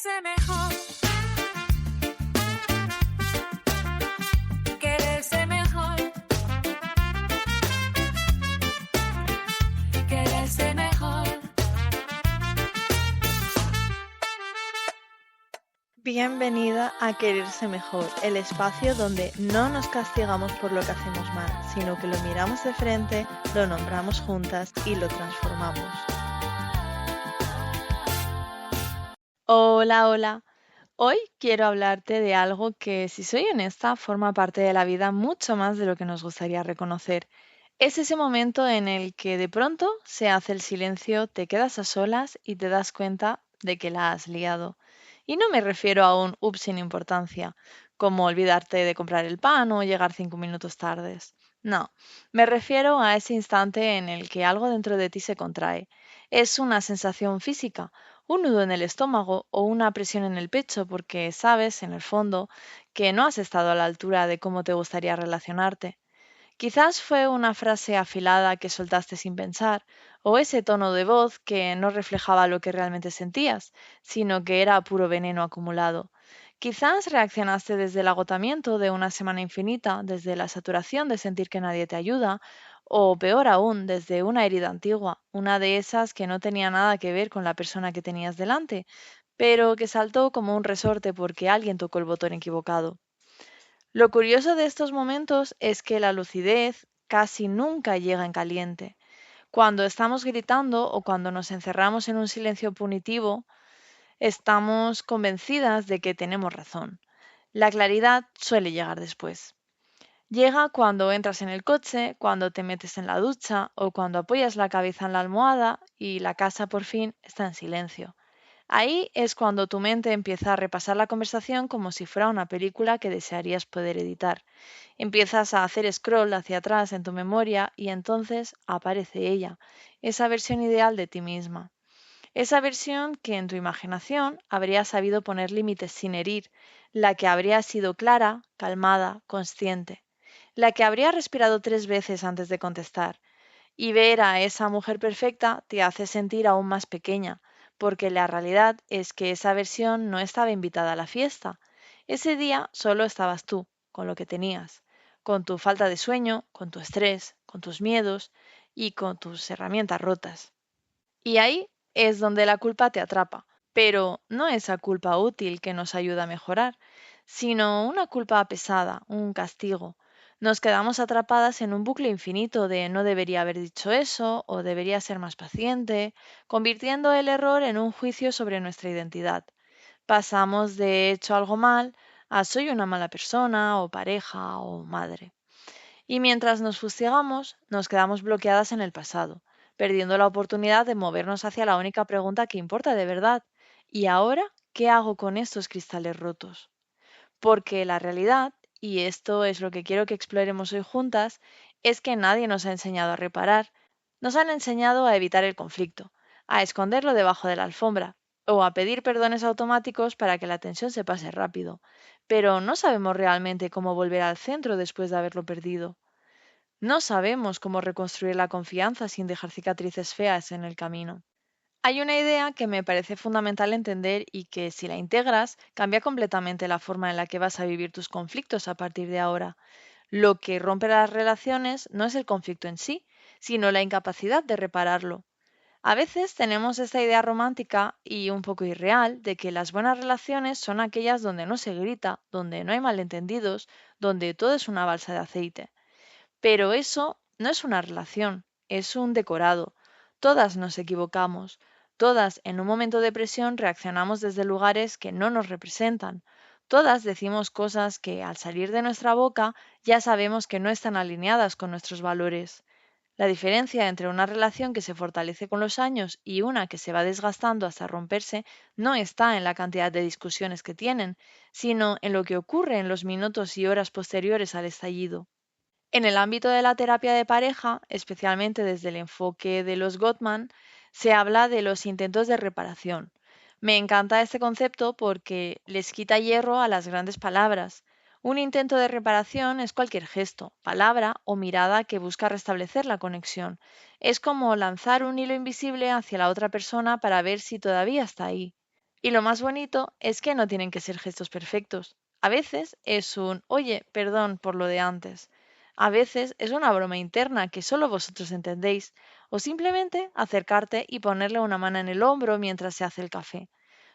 Quererse mejor. Quererse mejor. Quererse mejor. Bienvenida a Quererse Mejor, el espacio donde no nos castigamos por lo que hacemos mal, sino que lo miramos de frente, lo nombramos juntas y lo transformamos. Hola, hola. Hoy quiero hablarte de algo que, si soy honesta, forma parte de la vida mucho más de lo que nos gustaría reconocer. Es ese momento en el que de pronto se hace el silencio, te quedas a solas y te das cuenta de que la has liado. Y no me refiero a un ups sin importancia, como olvidarte de comprar el pan o llegar 5 minutos tardes. No, me refiero a ese instante en el que algo dentro de ti se contrae. Es una sensación física, un nudo en el estómago o una presión en el pecho porque sabes, en el fondo, que no has estado a la altura de cómo te gustaría relacionarte. Quizás fue una frase afilada que soltaste sin pensar, o ese tono de voz que no reflejaba lo que realmente sentías, sino que era puro veneno acumulado. Quizás reaccionaste desde el agotamiento de una semana infinita, desde la saturación de sentir que nadie te ayuda, o peor aún, desde una herida antigua, una de esas que no tenía nada que ver con la persona que tenías delante, pero que saltó como un resorte porque alguien tocó el botón equivocado. Lo curioso de estos momentos es que la lucidez casi nunca llega en caliente. Cuando estamos gritando o cuando nos encerramos en un silencio punitivo, estamos convencidas de que tenemos razón. La claridad suele llegar después. Llega cuando entras en el coche, cuando te metes en la ducha o cuando apoyas la cabeza en la almohada y la casa por fin está en silencio. Ahí es cuando tu mente empieza a repasar la conversación como si fuera una película que desearías poder editar. Empiezas a hacer scroll hacia atrás en tu memoria y entonces aparece ella, esa versión ideal de ti misma. Esa versión que en tu imaginación habría sabido poner límites sin herir, la que habría sido clara, calmada, consciente, la que habría respirado 3 veces antes de contestar. Y ver a esa mujer perfecta te hace sentir aún más pequeña, porque la realidad es que esa versión no estaba invitada a la fiesta. Ese día solo estabas tú, con lo que tenías, con tu falta de sueño, con tu estrés, con tus miedos y con tus herramientas rotas. Y ahí es donde la culpa te atrapa, pero no esa culpa útil que nos ayuda a mejorar, sino una culpa pesada, un castigo. Nos quedamos atrapadas en un bucle infinito de no debería haber dicho eso o debería ser más paciente, convirtiendo el error en un juicio sobre nuestra identidad. Pasamos de hecho algo mal a soy una mala persona o pareja o madre. Y mientras nos fustigamos, nos quedamos bloqueadas en el pasado, perdiendo la oportunidad de movernos hacia la única pregunta que importa de verdad. ¿Y ahora qué hago con estos cristales rotos? Porque la realidad, y esto es lo que quiero que exploremos hoy juntas, es que nadie nos ha enseñado a reparar. Nos han enseñado a evitar el conflicto, a esconderlo debajo de la alfombra o a pedir perdones automáticos para que la tensión se pase rápido. Pero no sabemos realmente cómo volver al centro después de haberlo perdido. No sabemos cómo reconstruir la confianza sin dejar cicatrices feas en el camino. Hay una idea que me parece fundamental entender y que, si la integras, cambia completamente la forma en la que vas a vivir tus conflictos a partir de ahora. Lo que rompe las relaciones no es el conflicto en sí, sino la incapacidad de repararlo. A veces tenemos esta idea romántica y un poco irreal de que las buenas relaciones son aquellas donde no se grita, donde no hay malentendidos, donde todo es una balsa de aceite. Pero eso no es una relación, es un decorado. Todas nos equivocamos, todas en un momento de presión reaccionamos desde lugares que no nos representan. Todas decimos cosas que al salir de nuestra boca ya sabemos que no están alineadas con nuestros valores. La diferencia entre una relación que se fortalece con los años y una que se va desgastando hasta romperse no está en la cantidad de discusiones que tienen, sino en lo que ocurre en los minutos y horas posteriores al estallido. En el ámbito de la terapia de pareja, especialmente desde el enfoque de los Gottman, se habla de los intentos de reparación. Me encanta este concepto porque les quita hierro a las grandes palabras. Un intento de reparación es cualquier gesto, palabra o mirada que busca restablecer la conexión. Es como lanzar un hilo invisible hacia la otra persona para ver si todavía está ahí. Y lo más bonito es que no tienen que ser gestos perfectos. A veces es un, oye, perdón por lo de antes. A veces es una broma interna que solo vosotros entendéis. O simplemente acercarte y ponerle una mano en el hombro mientras se hace el café.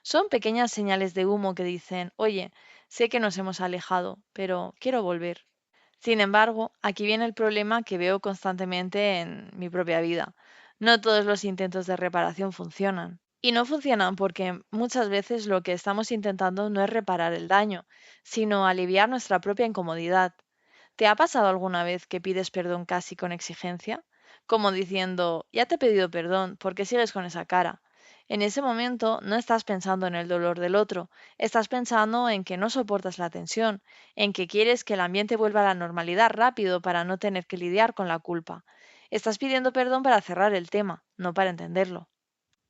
Son pequeñas señales de humo que dicen, oye, sé que nos hemos alejado, pero quiero volver. Sin embargo, aquí viene el problema que veo constantemente en mi propia vida. No todos los intentos de reparación funcionan. Y no funcionan porque muchas veces lo que estamos intentando no es reparar el daño, sino aliviar nuestra propia incomodidad. ¿Te ha pasado alguna vez que pides perdón casi con exigencia? Como diciendo, ya te he pedido perdón, ¿por qué sigues con esa cara? En ese momento no estás pensando en el dolor del otro, estás pensando en que no soportas la tensión, en que quieres que el ambiente vuelva a la normalidad rápido para no tener que lidiar con la culpa. Estás pidiendo perdón para cerrar el tema, no para entenderlo.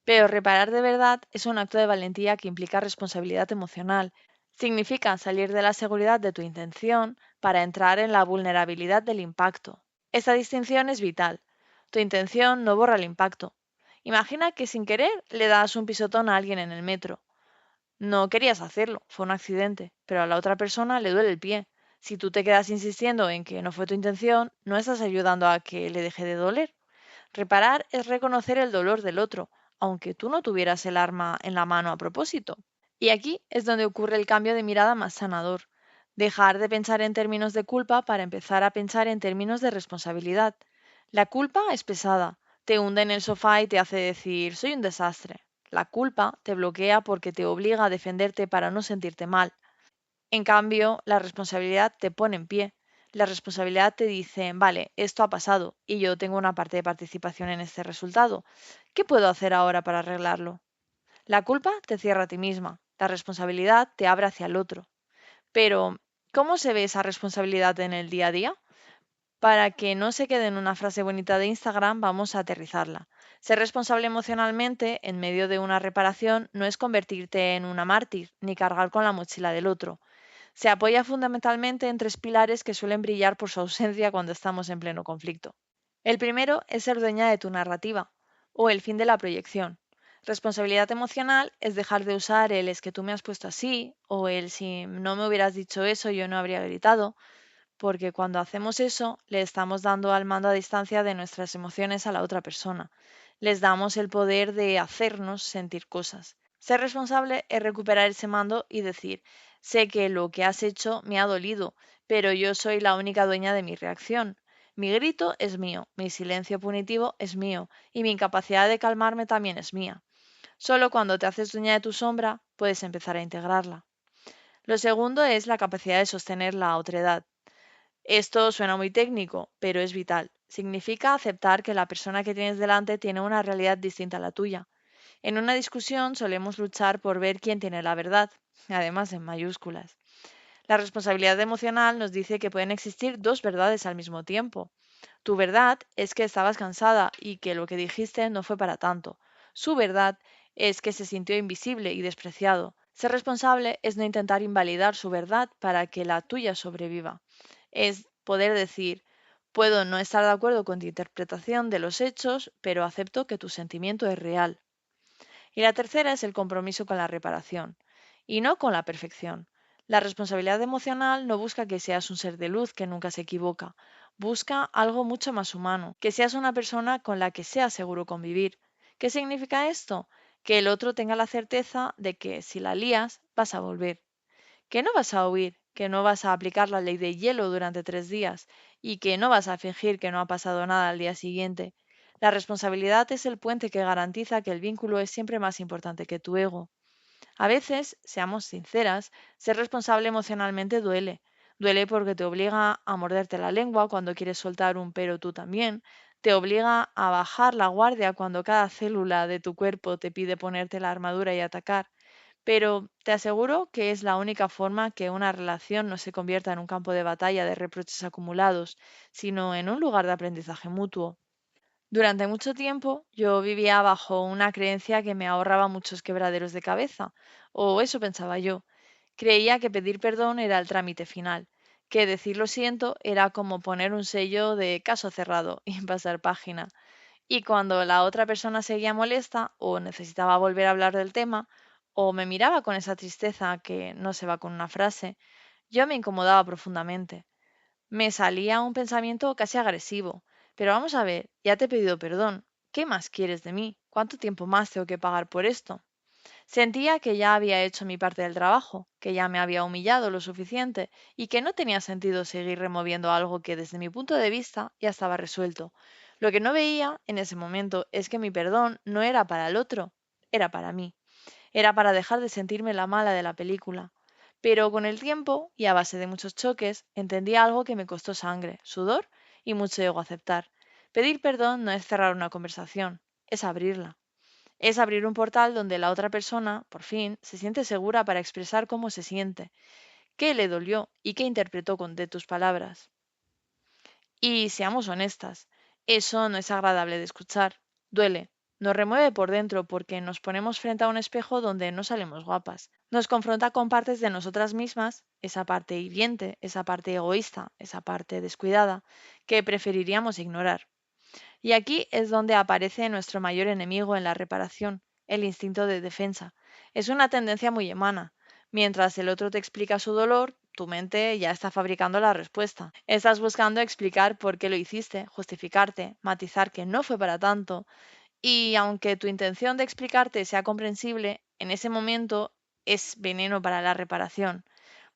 Pero reparar de verdad es un acto de valentía que implica responsabilidad emocional. Significa salir de la seguridad de tu intención para entrar en la vulnerabilidad del impacto. Esta distinción es vital. Tu intención no borra el impacto. Imagina que sin querer le das un pisotón a alguien en el metro. No querías hacerlo, fue un accidente, pero a la otra persona le duele el pie. Si tú te quedas insistiendo en que no fue tu intención, no estás ayudando a que le deje de doler. Reparar es reconocer el dolor del otro, aunque tú no tuvieras el arma en la mano a propósito. Y aquí es donde ocurre el cambio de mirada más sanador. Dejar de pensar en términos de culpa para empezar a pensar en términos de responsabilidad. La culpa es pesada, te hunde en el sofá y te hace decir soy un desastre. La culpa te bloquea porque te obliga a defenderte para no sentirte mal. En cambio, la responsabilidad te pone en pie. La responsabilidad te dice, vale, esto ha pasado y yo tengo una parte de participación en este resultado. ¿Qué puedo hacer ahora para arreglarlo? La culpa te cierra a ti misma. La responsabilidad te abre hacia el otro. Pero, ¿cómo se ve esa responsabilidad en el día a día? Para que no se quede en una frase bonita de Instagram, vamos a aterrizarla. Ser responsable emocionalmente en medio de una reparación no es convertirte en una mártir ni cargar con la mochila del otro. Se apoya fundamentalmente en tres pilares que suelen brillar por su ausencia cuando estamos en pleno conflicto. El primero es ser dueña de tu narrativa, o el fin de la proyección. Responsabilidad emocional es dejar de usar el es que tú me has puesto así, o el si no me hubieras dicho eso yo no habría gritado, porque cuando hacemos eso le estamos dando al mando a distancia de nuestras emociones a la otra persona. Les damos el poder de hacernos sentir cosas. Ser responsable es recuperar ese mando y decir, sé que lo que has hecho me ha dolido, pero yo soy la única dueña de mi reacción. Mi grito es mío, mi silencio punitivo es mío y mi incapacidad de calmarme también es mía. Solo cuando te haces dueña de tu sombra puedes empezar a integrarla. Lo segundo es la capacidad de sostener la otredad. Esto suena muy técnico, pero es vital. Significa aceptar que la persona que tienes delante tiene una realidad distinta a la tuya. En una discusión solemos luchar por ver quién tiene la verdad, además en mayúsculas. La responsabilidad emocional nos dice que pueden existir dos verdades al mismo tiempo. Tu verdad es que estabas cansada y que lo que dijiste no fue para tanto. Su verdad es que se sintió invisible y despreciado. Ser responsable es no intentar invalidar su verdad para que la tuya sobreviva. Es poder decir, puedo no estar de acuerdo con tu interpretación de los hechos, pero acepto que tu sentimiento es real. Y la tercera es el compromiso con la reparación, y no con la perfección. La responsabilidad emocional no busca que seas un ser de luz que nunca se equivoca, busca algo mucho más humano, que seas una persona con la que sea seguro convivir. ¿Qué significa esto? Que el otro tenga la certeza de que si la lías vas a volver, que no vas a huir, que no vas a aplicar la ley de hielo durante 3 días y que no vas a fingir que no ha pasado nada al día siguiente. La responsabilidad es el puente que garantiza que el vínculo es siempre más importante que tu ego. A veces, seamos sinceras, ser responsable emocionalmente duele. Duele porque te obliga a morderte la lengua cuando quieres soltar un pero tú también. Te obliga a bajar la guardia cuando cada célula de tu cuerpo te pide ponerte la armadura y atacar. Pero te aseguro que es la única forma que una relación no se convierta en un campo de batalla de reproches acumulados, sino en un lugar de aprendizaje mutuo. Durante mucho tiempo yo vivía bajo una creencia que me ahorraba muchos quebraderos de cabeza, o eso pensaba yo. Creía que pedir perdón era el trámite final, que decir lo siento era como poner un sello de caso cerrado y pasar página. Y cuando la otra persona seguía molesta o necesitaba volver a hablar del tema, o me miraba con esa tristeza que no se va con una frase, yo me incomodaba profundamente. Me salía un pensamiento casi agresivo. Pero vamos a ver, ya te he pedido perdón. ¿Qué más quieres de mí? ¿Cuánto tiempo más tengo que pagar por esto? Sentía que ya había hecho mi parte del trabajo, que ya me había humillado lo suficiente y que no tenía sentido seguir removiendo algo que desde mi punto de vista ya estaba resuelto. Lo que no veía en ese momento es que mi perdón no era para el otro, era para mí. Era para dejar de sentirme la mala de la película. Pero con el tiempo, y a base de muchos choques, entendí algo que me costó sangre, sudor y mucho ego aceptar. Pedir perdón no es cerrar una conversación, es abrirla. Es abrir un portal donde la otra persona, por fin, se siente segura para expresar cómo se siente, qué le dolió y qué interpretó de tus palabras. Y seamos honestas, eso no es agradable de escuchar. Duele, nos remueve por dentro porque nos ponemos frente a un espejo donde no salimos guapas. Nos confronta con partes de nosotras mismas, esa parte hiriente, esa parte egoísta, esa parte descuidada, que preferiríamos ignorar. Y aquí es donde aparece nuestro mayor enemigo en la reparación, el instinto de defensa. Es una tendencia muy humana. Mientras el otro te explica su dolor, tu mente ya está fabricando la respuesta. Estás buscando explicar por qué lo hiciste, justificarte, matizar que no fue para tanto. Y aunque tu intención de explicarte sea comprensible, en ese momento es veneno para la reparación.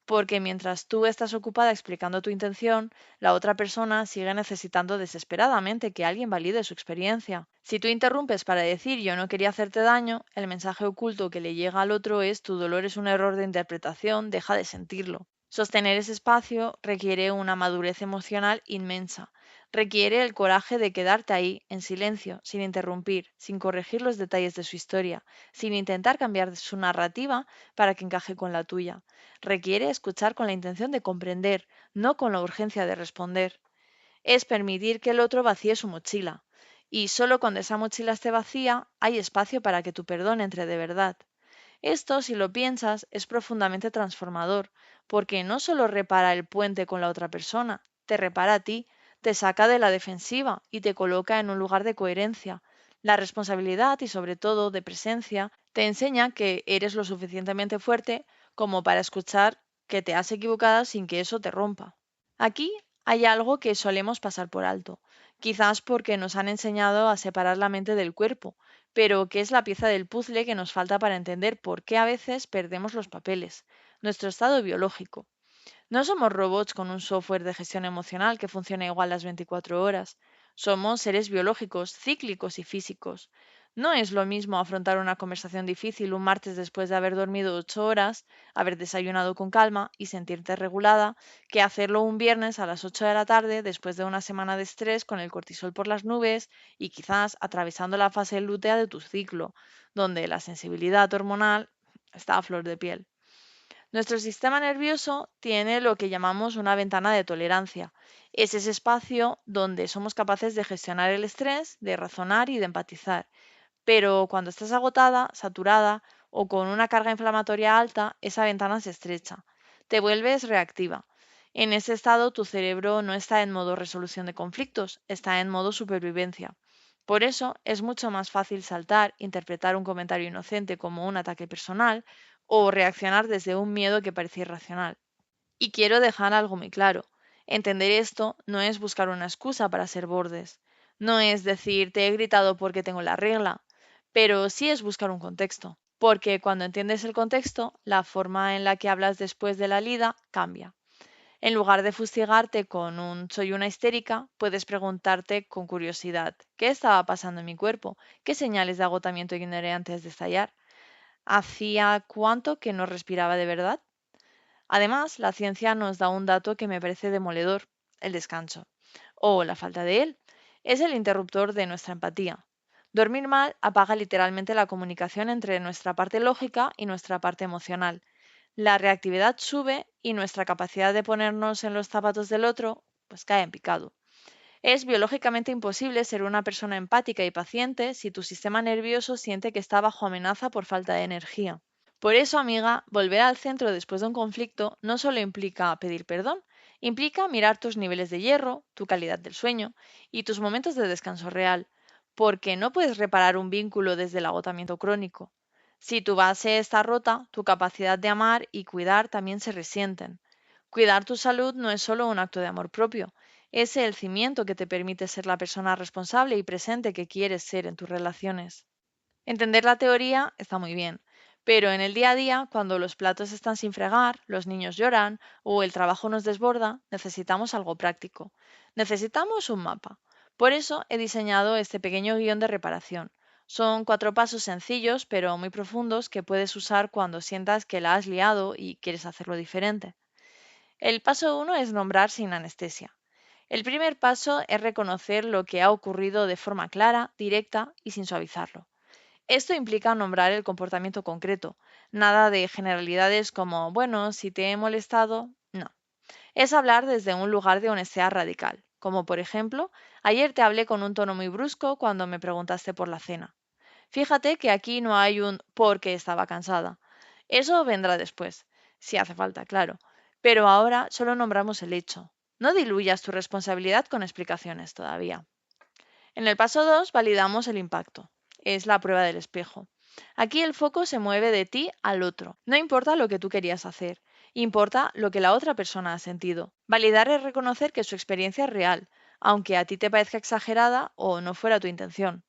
Porque mientras tú estás ocupada explicando tu intención, la otra persona sigue necesitando desesperadamente que alguien valide su experiencia. Si tú interrumpes para decir yo no quería hacerte daño, el mensaje oculto que le llega al otro es tu dolor es un error de interpretación, deja de sentirlo. Sostener ese espacio requiere una madurez emocional inmensa. Requiere el coraje de quedarte ahí, en silencio, sin interrumpir, sin corregir los detalles de su historia, sin intentar cambiar su narrativa para que encaje con la tuya. Requiere escuchar con la intención de comprender, no con la urgencia de responder. Es permitir que el otro vacíe su mochila. Y solo cuando esa mochila esté vacía, hay espacio para que tu perdón entre de verdad. Esto, si lo piensas, es profundamente transformador, porque no solo repara el puente con la otra persona, te repara a ti, te saca de la defensiva y te coloca en un lugar de coherencia. La responsabilidad y sobre todo de presencia te enseña que eres lo suficientemente fuerte como para escuchar que te has equivocado sin que eso te rompa. Aquí hay algo que solemos pasar por alto, quizás porque nos han enseñado a separar la mente del cuerpo, pero que es la pieza del puzzle que nos falta para entender por qué a veces perdemos los papeles, nuestro estado biológico. No somos robots con un software de gestión emocional que funcione igual las 24 horas. Somos seres biológicos, cíclicos y físicos. No es lo mismo afrontar una conversación difícil un martes después de haber dormido 8 horas, haber desayunado con calma y sentirte regulada, que hacerlo un viernes a las 8 de la tarde después de una semana de estrés con el cortisol por las nubes y quizás atravesando la fase lútea de tu ciclo, donde la sensibilidad hormonal está a flor de piel. Nuestro sistema nervioso tiene lo que llamamos una ventana de tolerancia. Es ese espacio donde somos capaces de gestionar el estrés, de razonar y de empatizar. Pero cuando estás agotada, saturada o con una carga inflamatoria alta, esa ventana se estrecha. Te vuelves reactiva. En ese estado tu cerebro no está en modo resolución de conflictos, está en modo supervivencia. Por eso es mucho más fácil saltar, interpretar un comentario inocente como un ataque personal o reaccionar desde un miedo que parece irracional. Y quiero dejar algo muy claro. Entender esto no es buscar una excusa para ser bordes. No es decir, te he gritado porque tengo la regla, pero sí es buscar un contexto. Porque cuando entiendes el contexto, la forma en la que hablas después de la lida cambia. En lugar de fustigarte con un soy una histérica, puedes preguntarte con curiosidad, ¿qué estaba pasando en mi cuerpo? ¿Qué señales de agotamiento ignoré antes de estallar? ¿Hacía cuánto que no respiraba de verdad? Además, la ciencia nos da un dato que me parece demoledor, el descanso, o la falta de él. Es el interruptor de nuestra empatía. Dormir mal apaga literalmente la comunicación entre nuestra parte lógica y nuestra parte emocional. La reactividad sube y nuestra capacidad de ponernos en los zapatos del otro pues cae en picado. Es biológicamente imposible ser una persona empática y paciente si tu sistema nervioso siente que está bajo amenaza por falta de energía. Por eso, amiga, volver al centro después de un conflicto no solo implica pedir perdón, implica mirar tus niveles de hierro, tu calidad del sueño y tus momentos de descanso real, porque no puedes reparar un vínculo desde el agotamiento crónico. Si tu base está rota, tu capacidad de amar y cuidar también se resienten. Cuidar tu salud no es solo un acto de amor propio, es el cimiento que te permite ser la persona responsable y presente que quieres ser en tus relaciones. Entender la teoría está muy bien, pero en el día a día, cuando los platos están sin fregar, los niños lloran o el trabajo nos desborda, necesitamos algo práctico. Necesitamos un mapa. Por eso he diseñado este pequeño guión de reparación. Son 4 pasos sencillos pero muy profundos que puedes usar cuando sientas que la has liado y quieres hacerlo diferente. El paso 1 es nombrar sin anestesia. El primer paso es reconocer lo que ha ocurrido de forma clara, directa y sin suavizarlo. Esto implica nombrar el comportamiento concreto, nada de generalidades como, bueno, si te he molestado, no. Es hablar desde un lugar de honestidad radical, como por ejemplo, ayer te hablé con un tono muy brusco cuando me preguntaste por la cena. Fíjate que aquí no hay un porque estaba cansada. Eso vendrá después, si hace falta, claro. Pero ahora solo nombramos el hecho. No diluyas tu responsabilidad con explicaciones todavía. En el paso 2 validamos el impacto. Es la prueba del espejo. Aquí el foco se mueve de ti al otro. No importa lo que tú querías hacer, importa lo que la otra persona ha sentido. Validar es reconocer que su experiencia es real, aunque a ti te parezca exagerada o no fuera tu intención.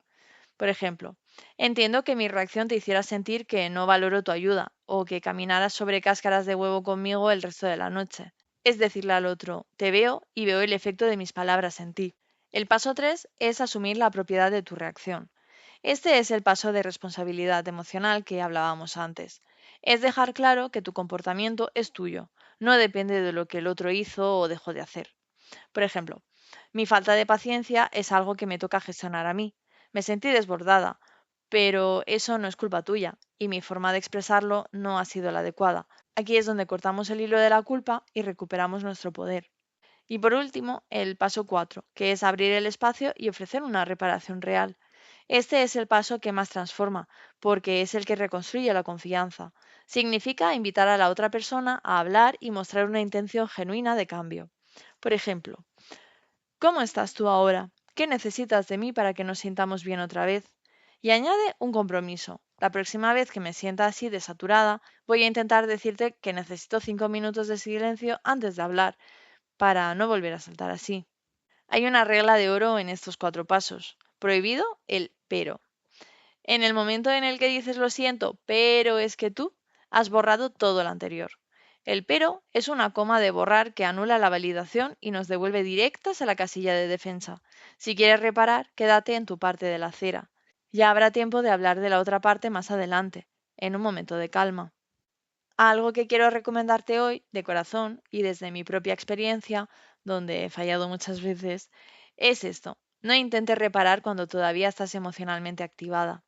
Por ejemplo, entiendo que mi reacción te hiciera sentir que no valoro tu ayuda o que caminaras sobre cáscaras de huevo conmigo el resto de la noche. Es decirle al otro, te veo y veo el efecto de mis palabras en ti. El paso 3 es asumir la propiedad de tu reacción. Este es el paso de responsabilidad emocional que hablábamos antes. Es dejar claro que tu comportamiento es tuyo, no depende de lo que el otro hizo o dejó de hacer. Por ejemplo, mi falta de paciencia es algo que me toca gestionar a mí. Me sentí desbordada, pero eso no es culpa tuya y mi forma de expresarlo no ha sido la adecuada. Aquí es donde cortamos el hilo de la culpa y recuperamos nuestro poder. Y por último, el paso 4, que es abrir el espacio y ofrecer una reparación real. Este es el paso que más transforma, porque es el que reconstruye la confianza. Significa invitar a la otra persona a hablar y mostrar una intención genuina de cambio. Por ejemplo, ¿cómo estás tú ahora? ¿Qué necesitas de mí para que nos sintamos bien otra vez? Y añade un compromiso. La próxima vez que me sienta así de saturada, voy a intentar decirte que necesito 5 minutos de silencio antes de hablar para no volver a saltar así. Hay una regla de oro en estos 4 pasos. Prohibido el pero. En el momento en el que dices lo siento, pero es que tú has borrado todo lo anterior. El pero es una coma de borrar que anula la validación y nos devuelve directas a la casilla de defensa. Si quieres reparar, quédate en tu parte de la acera. Ya habrá tiempo de hablar de la otra parte más adelante, en un momento de calma. Algo que quiero recomendarte hoy, de corazón y desde mi propia experiencia, donde he fallado muchas veces, es esto. No intentes reparar cuando todavía estás emocionalmente activada.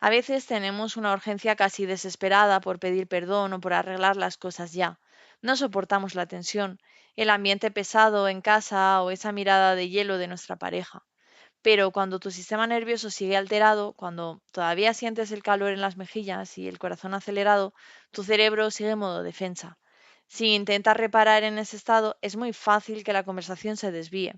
A veces tenemos una urgencia casi desesperada por pedir perdón o por arreglar las cosas ya. No soportamos la tensión, el ambiente pesado en casa o esa mirada de hielo de nuestra pareja. Pero cuando tu sistema nervioso sigue alterado, cuando todavía sientes el calor en las mejillas y el corazón acelerado, tu cerebro sigue en modo defensa. Si intentas reparar en ese estado, es muy fácil que la conversación se desvíe.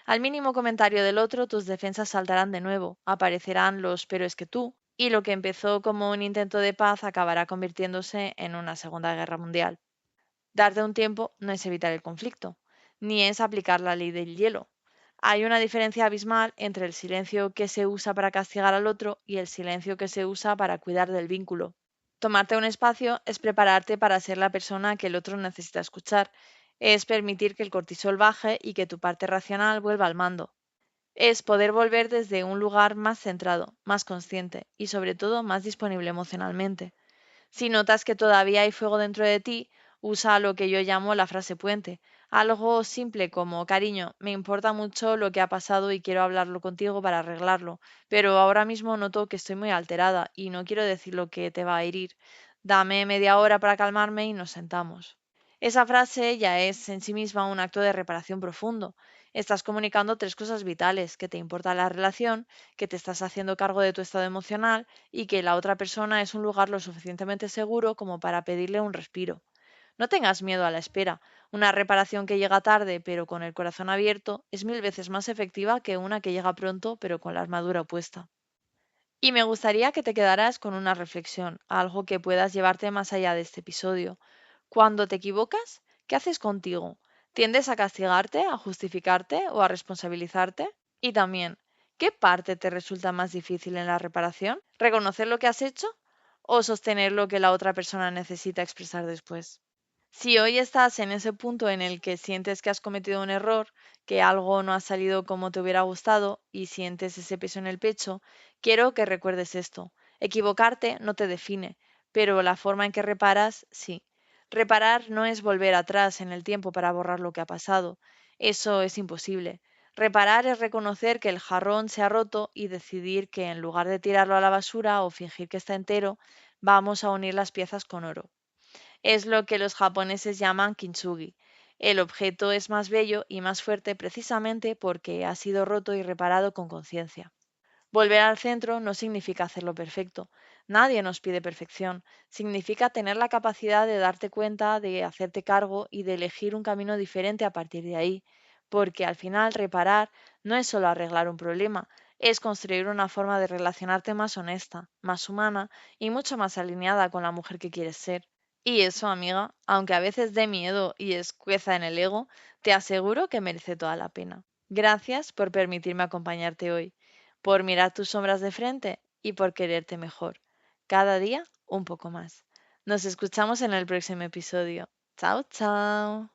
Al mínimo comentario del otro, tus defensas saltarán de nuevo, aparecerán los pero es que tú, y lo que empezó como un intento de paz acabará convirtiéndose en una Segunda Guerra Mundial. Darte un tiempo no es evitar el conflicto, ni es aplicar la ley del hielo. Hay una diferencia abismal entre el silencio que se usa para castigar al otro y el silencio que se usa para cuidar del vínculo. Tomarte un espacio es prepararte para ser la persona que el otro necesita escuchar, es permitir que el cortisol baje y que tu parte racional vuelva al mando. Es poder volver desde un lugar más centrado, más consciente y sobre todo más disponible emocionalmente. Si notas que todavía hay fuego dentro de ti, usa lo que yo llamo la frase puente. Algo simple como, cariño, me importa mucho lo que ha pasado y quiero hablarlo contigo para arreglarlo, pero ahora mismo noto que estoy muy alterada y no quiero decir lo que te va a herir. Dame media hora para calmarme y nos sentamos. Esa frase ya es en sí misma un acto de reparación profundo. Estás comunicando 3 cosas vitales, que te importa la relación, que te estás haciendo cargo de tu estado emocional y que la otra persona es un lugar lo suficientemente seguro como para pedirle un respiro. No tengas miedo a la espera. Una reparación que llega tarde pero con el corazón abierto es 1000 veces más efectiva que una que llega pronto pero con la armadura puesta. Y me gustaría que te quedaras con una reflexión, algo que puedas llevarte más allá de este episodio. Cuando te equivocas, ¿qué haces contigo? ¿Tiendes a castigarte, a justificarte o a responsabilizarte? Y también, ¿qué parte te resulta más difícil en la reparación? ¿Reconocer lo que has hecho o sostener lo que la otra persona necesita expresar después? Si hoy estás en ese punto en el que sientes que has cometido un error, que algo no ha salido como te hubiera gustado y sientes ese peso en el pecho, quiero que recuerdes esto. Equivocarte no te define, pero la forma en que reparas, sí. Reparar no es volver atrás en el tiempo para borrar lo que ha pasado. Eso es imposible. Reparar es reconocer que el jarrón se ha roto y decidir que en lugar de tirarlo a la basura o fingir que está entero, vamos a unir las piezas con oro. Es lo que los japoneses llaman kintsugi. El objeto es más bello y más fuerte precisamente porque ha sido roto y reparado con conciencia. Volver al centro no significa hacerlo perfecto. Nadie nos pide perfección. Significa tener la capacidad de darte cuenta, de hacerte cargo y de elegir un camino diferente a partir de ahí. Porque al final reparar no es solo arreglar un problema, es construir una forma de relacionarte más honesta, más humana y mucho más alineada con la mujer que quieres ser. Y eso, amiga, aunque a veces dé miedo y escueza en el ego, te aseguro que merece toda la pena. Gracias por permitirme acompañarte hoy, por mirar tus sombras de frente y por quererte mejor. Cada día un poco más. Nos escuchamos en el próximo episodio. Chao, chao.